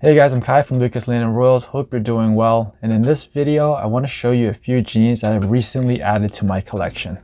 Hey guys, I'm Kai from Lucas Land & Royals. Hope you're doing well. And in this video, I want to show you a few jeans that I've recently added to my collection.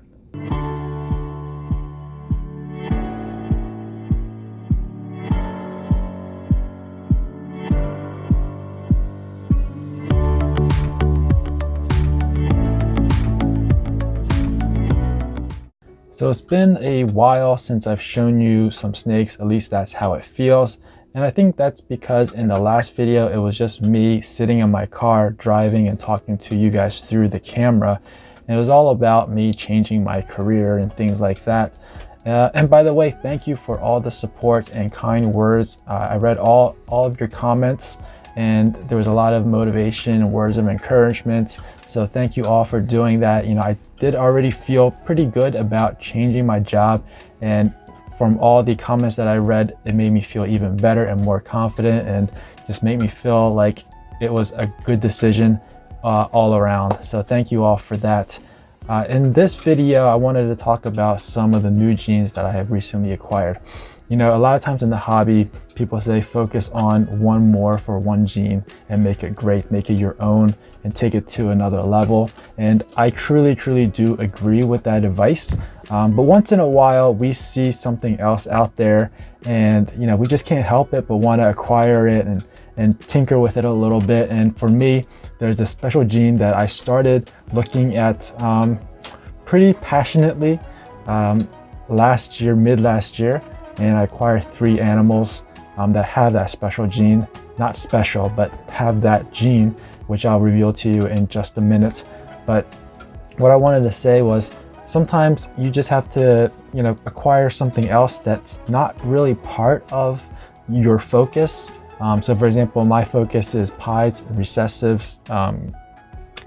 So it's been a while since I've shown you some snakes, at least that's how it feels. And I think that's because in the last video, it was just me sitting in my car, driving and talking to you guys through the camera. And it was all about me changing my career and things like that. And by the way, thank you for all the support and kind words. I read all of your comments and there was a lot of motivation and words of encouragement. So thank you all for doing that. You know, I did already feel pretty good about changing my job, and from all the comments that I read, it made me feel even better and more confident, and just made me feel like it was a good decision all around. So thank you all for that. In this video, I wanted to talk about some of the new jeans that I have recently acquired. You know, a lot of times in the hobby, people say focus on one more for one jean and make it great, make it your own and take it to another level. And I truly do agree with that advice. But once in a while, we see something else out there and, you know, we just can't help it but want to acquire it and tinker with it a little bit. And for me, there's a special jean that I started looking at pretty passionately last year, mid last year. And I acquired 3 animals that have that special gene. Not special, but have that gene, which I'll reveal to you in just a minute. But what I wanted to say was sometimes you just have to, you know, acquire something else that's not really part of your focus. So for example, my focus is pies, recessives,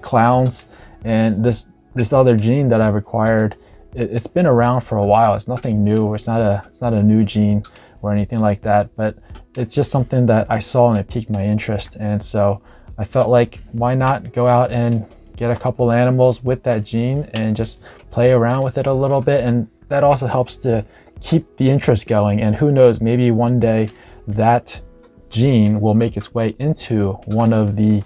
clowns, and this other gene that I've acquired, it's been around for a while. It's nothing new. It's not a new gene or anything like that, but it's just something that I saw and it piqued my interest. And so I felt like, why not go out and get a couple animals with that gene and just play around with it a little bit. And that also helps to keep the interest going. And who knows, maybe one day that gene will make its way into one of the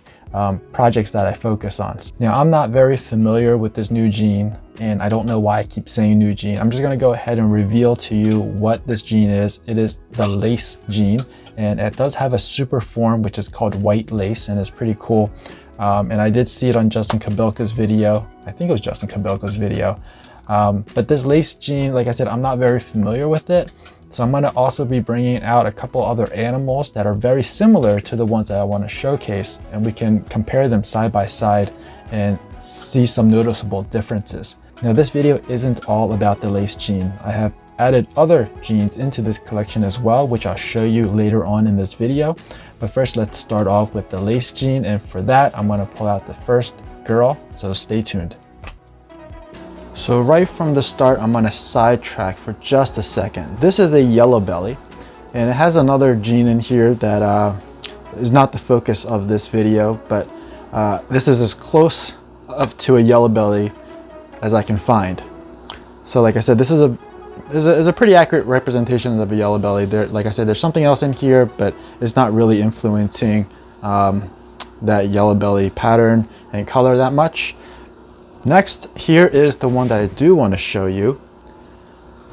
projects that I focus on. Now, I'm not very familiar with this new gene, and I don't know why I keep saying new gene. I'm just gonna go ahead and reveal to you what this gene is. It is the lace gene, and it does have a super form, which is called white lace, and it's pretty cool. And I did see it on Justin Kabilka's video. I think it was Justin Kabilka's video. But this lace gene, like I said, I'm not very familiar with it. So I'm gonna also be bringing out a couple other animals that are very similar to the ones that I wanna showcase, and we can compare them side by side and see some noticeable differences. Now, this video isn't all about the lace gene. I have added other genes into this collection as well, which I'll show you later on in this video. But first, let's start off with the lace gene. And for that, I'm gonna pull out the first girl, so stay tuned. So right from the start, I'm gonna sidetrack for just a second. This is a Yellowbelly, and it has another gene in here that is not the focus of this video, but this is as close up to a Yellowbelly as I can find. So like I said, this is a pretty accurate representation of a Yellowbelly. There, like I said, there's something else in here, but it's not really influencing that Yellowbelly pattern and color that much. Next, here is the one that I do want to show you,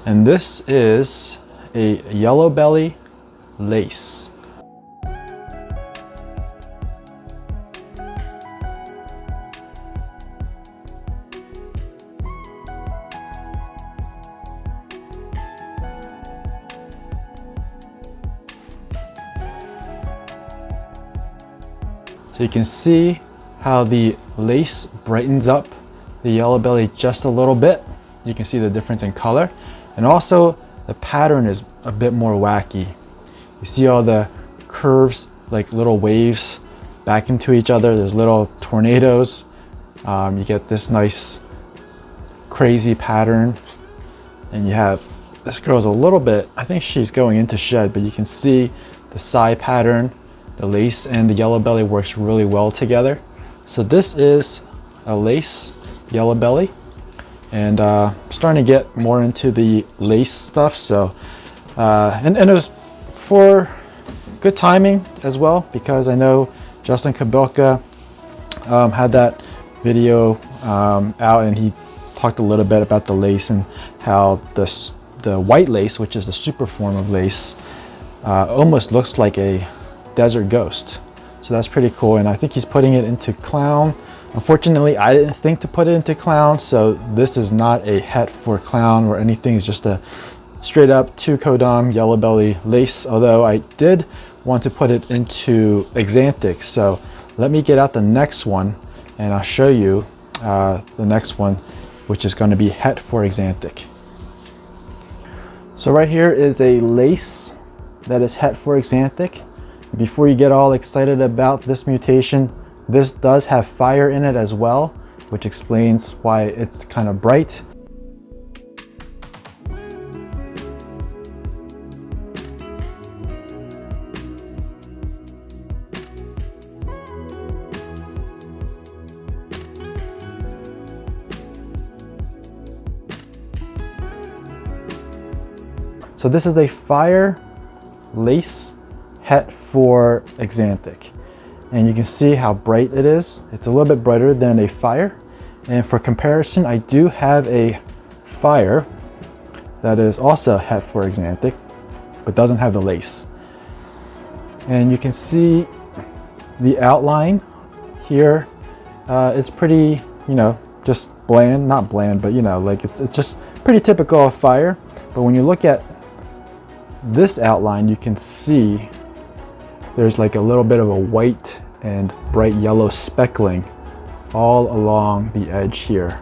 and this is a Yellowbelly Lace. So you can see how the lace brightens up the Yellowbelly just a little bit. You can see the difference in color, and also the pattern is a bit more wacky. You see all the curves, like little waves back into each other. There's little tornadoes. You get this nice crazy pattern, and you have this girl's a little bit, I think she's going into shed, but you can see the side pattern. The lace and the Yellowbelly works really well together. So this is a lace Yellowbelly, and starting to get more into the lace stuff. So and it was for good timing as well, because I know Justin Kabelka had that video out, and he talked a little bit about the lace and how the white lace, which is the super form of lace, almost looks like a desert ghost. So that's pretty cool, and I think he's putting it into clown. Unfortunately, I didn't think to put it into clown, so this is not a het for clown or anything. It's just a straight up 2 codon Yellowbelly lace, although I did want to put it into Axanthic. So let me get out the next one and I'll show you the next one, which is going to be het for Axanthic. So right here is a lace that is het for Axanthic. Before you get all excited about this mutation, this does have fire in it as well, which explains why it's kind of bright. So this is a fire lace het for Axanthic. And you can see how bright it is. It's a little bit brighter than a fire. And for comparison, I do have a fire that is also het for Axanthic, but doesn't have the lace. And you can see the outline here. It's pretty, you know, just bland, not bland, but you know, like it's just pretty typical of fire. But when you look at this outline, you can see there's like a little bit of a white and bright yellow speckling all along the edge here.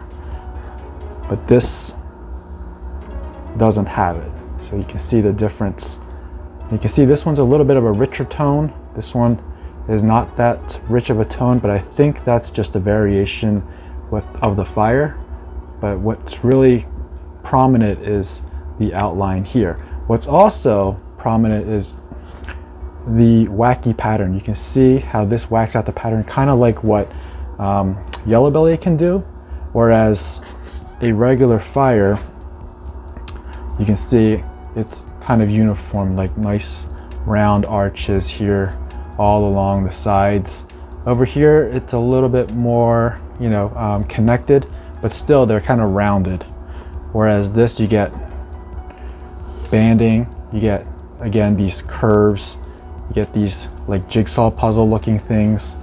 But this doesn't have it. So you can see the difference. You can see this one's a little bit of a richer tone. This one is not that rich of a tone, but I think that's just a variation of the fire. But what's really prominent is the outline here. What's also prominent is the wacky pattern. You can see how this whacks out the pattern, kind of like what Yellowbelly can do, whereas a regular fire, you can see it's kind of uniform, like nice round arches here all along the sides. Over here, it's a little bit more, you know, connected, but still they're kind of rounded. Whereas this, you get banding, you get, again, these curves, you get these like jigsaw puzzle looking things.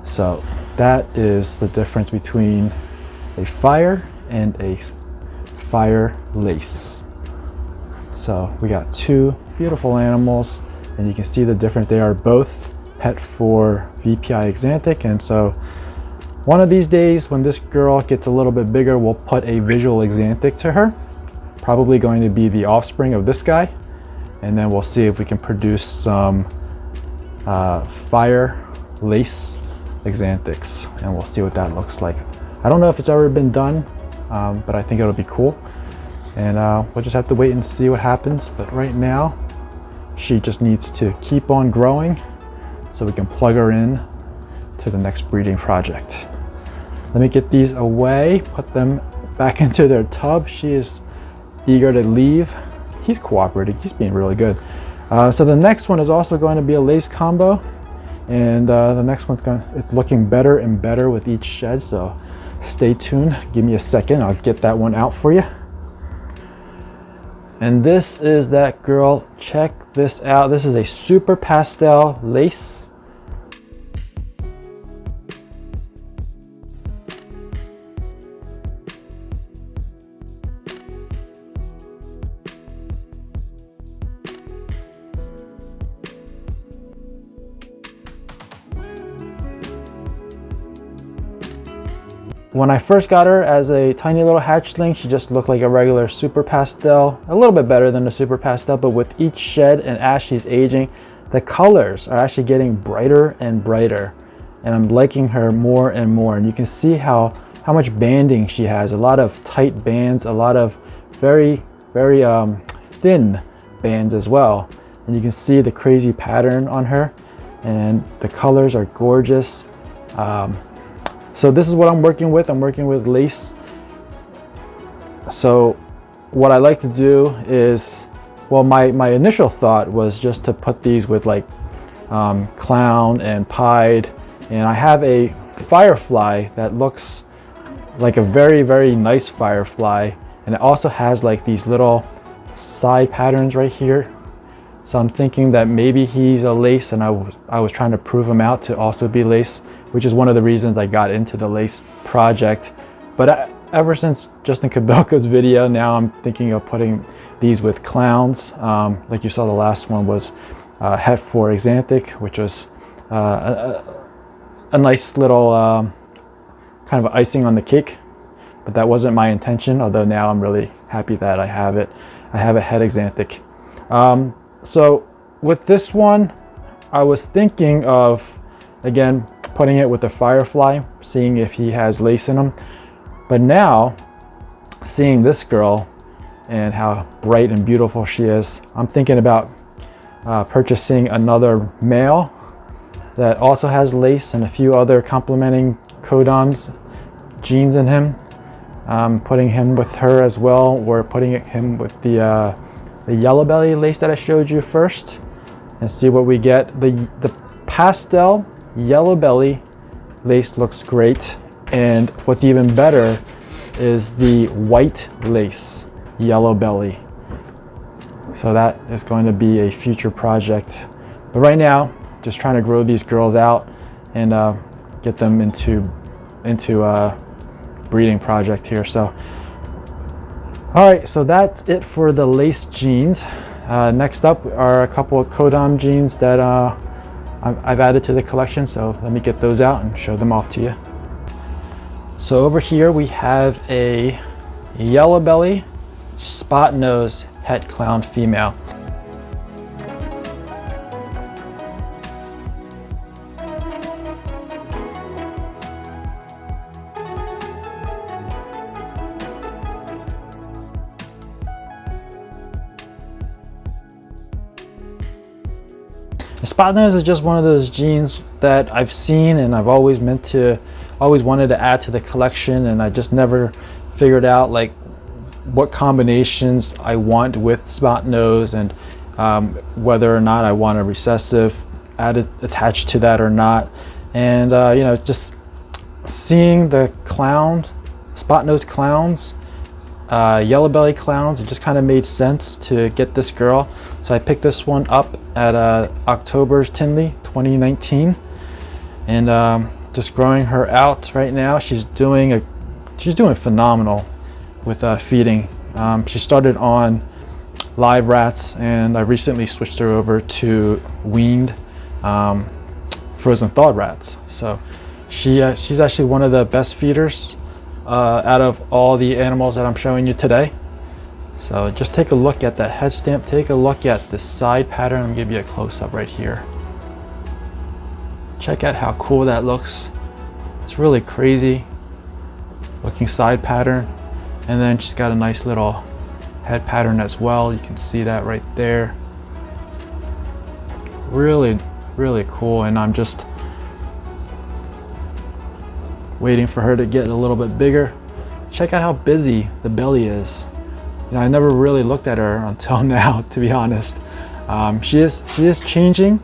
So that is the difference between a fire and a fire lace. So we got 2 beautiful animals, and you can see the difference. They are both het for VPI Axanthic, and so one of these days when this girl gets a little bit bigger, we'll put a visual Axanthic to her, probably going to be the offspring of this guy, and then we'll see if we can produce some fire lace Axanthics, and we'll see what that looks like. I don't know if it's ever been done, but I think it'll be cool, and we'll just have to wait and see what happens. But right now she just needs to keep on growing so we can plug her in to the next breeding project. Let me get these away, put them back into their tub. She is eager to leave. He's cooperating, he's being really good. So the next one is also going to be a lace combo, and the next one's it's looking better and better with each shed, so stay tuned. Give me a second, I'll get that one out for you. And this is that girl. Check this out. This is a super pastel lace. When I first got her as a tiny little hatchling, she just looked like a regular super pastel, a little bit better than a super pastel, but with each shed and as she's aging, the colors are actually getting brighter and brighter, and I'm liking her more and more. And you can see how much banding she has, a lot of tight bands, a lot of very thin bands as well. And you can see the crazy pattern on her, and the colors are gorgeous. So this is what I'm working with. I'm working with lace. So what I like to do is well, my initial thought was just to put these with like clown and pied, and I have a firefly that looks like a very nice firefly, and it also has like these little side patterns right here. So I'm thinking that maybe he's a lace, and I was trying to prove him out to also be lace, which is one of the reasons I got into the lace project. But ever since Justin Kabelka's video, now I'm thinking of putting these with clowns. Like you saw, the last one was Het for Xanthic, which was a nice little kind of icing on the cake, but that wasn't my intention, although now I'm really happy that I have it. I have a Het Xanthic. So with this one, I was thinking of, again, putting it with the firefly, seeing if he has lace in him. But now, seeing this girl and how bright and beautiful she is, I'm thinking about purchasing another male that also has lace and a few other complementing codons genes in him. Putting him with her as well, or putting him with the Yellowbelly Lace that I showed you first, and see what we get. The pastel Yellowbelly Lace looks great, and what's even better is the white lace Yellowbelly. So that is going to be a future project. But right now, just trying to grow these girls out and get them into breeding project here. So all right, so that's it for the lace genes. Next up are a couple of codon genes that I've added to the collection, so let me get those out and show them off to you. So over here we have a Yellowbelly spot nose het clown female. The spot nose is just one of those genes that I've seen and I've always wanted to add to the collection, and I just never figured out like what combinations I want with spot nose, and whether or not I want a recessive added attached to that or not. And you know, just seeing the spot nose clowns, Yellowbelly clowns, it just kind of made sense to get this girl. So I picked this one up at October's Tinley 2019, and just growing her out right now. She's doing phenomenal with feeding. She started on live rats, and I recently switched her over to weaned frozen thawed rats. So she's actually one of the best feeders out of all the animals that I'm showing you today. So just take a look at that head stamp, take a look at the side pattern. I'm gonna give you a close-up right here. Check out how cool that looks. It's really crazy looking side pattern. And then she's got a nice little head pattern as well. You can see that right there. Really cool, and I'm just waiting for her to get a little bit bigger. Check out how busy the belly is. You know, I never really looked at her until now, to be honest. She is changing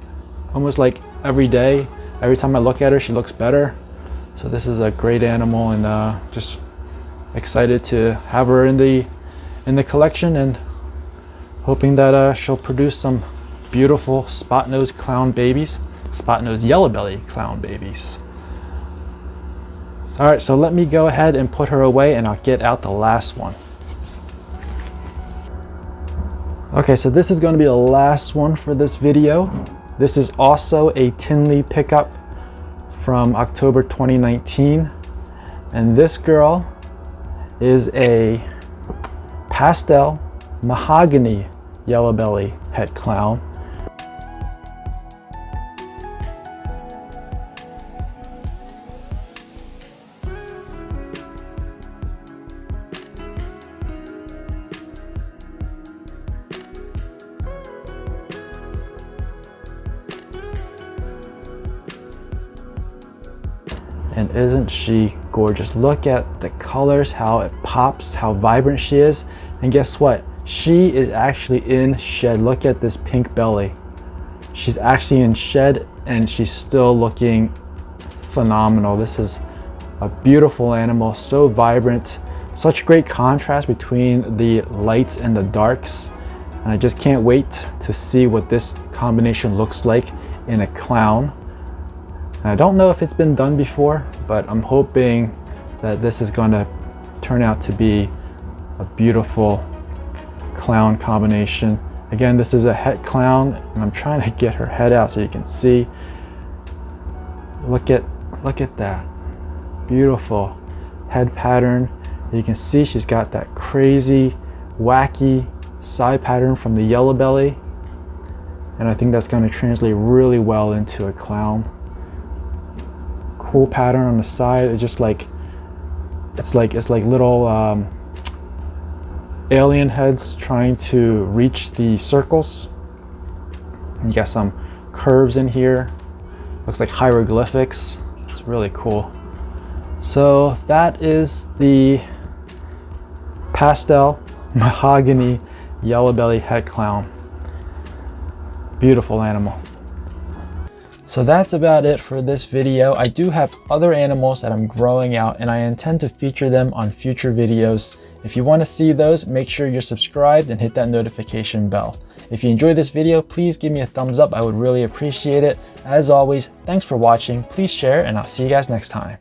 almost like every day. Every time I look at her, she looks better. So this is a great animal, and just excited to have her in the collection, and hoping that she'll produce some beautiful spot nose clown babies, spot nose Yellowbelly clown babies. All right, so let me go ahead and put her away, and I'll get out the last one. Okay, so this is going to be the last one for this video. This is also a Tinley pickup from October 2019, and this girl is a Pastel Mahogany Yellowbelly het clown. And isn't she gorgeous? Look at the colors, how it pops, how vibrant she is. And guess what? She is actually in shed. Look at this pink belly. She's actually in shed and she's still looking phenomenal. This is a beautiful animal, so vibrant, such great contrast between the lights and the darks. And I just can't wait to see what this combination looks like in a clown. And I don't know if it's been done before, but I'm hoping that this is going to turn out to be a beautiful clown combination. Again, this is a het clown, and I'm trying to get her head out so you can see. Look at that beautiful head pattern. You can see she's got that crazy, wacky side pattern from the Yellowbelly, and I think that's going to translate really well into a clown. Cool pattern on the side. It's just like it's like little alien heads trying to reach the circles. You got some curves in here. Looks like hieroglyphics. It's really cool. So that is the Pastel Mahogany Yellowbelly het clown. Beautiful animal. So that's about it for this video. I do have other animals that I'm growing out and I intend to feature them on future videos. If you want to see those, make sure you're subscribed and hit that notification bell. If you enjoyed this video, please give me a thumbs up. I would really appreciate it. As always, thanks for watching. Please share and I'll see you guys next time.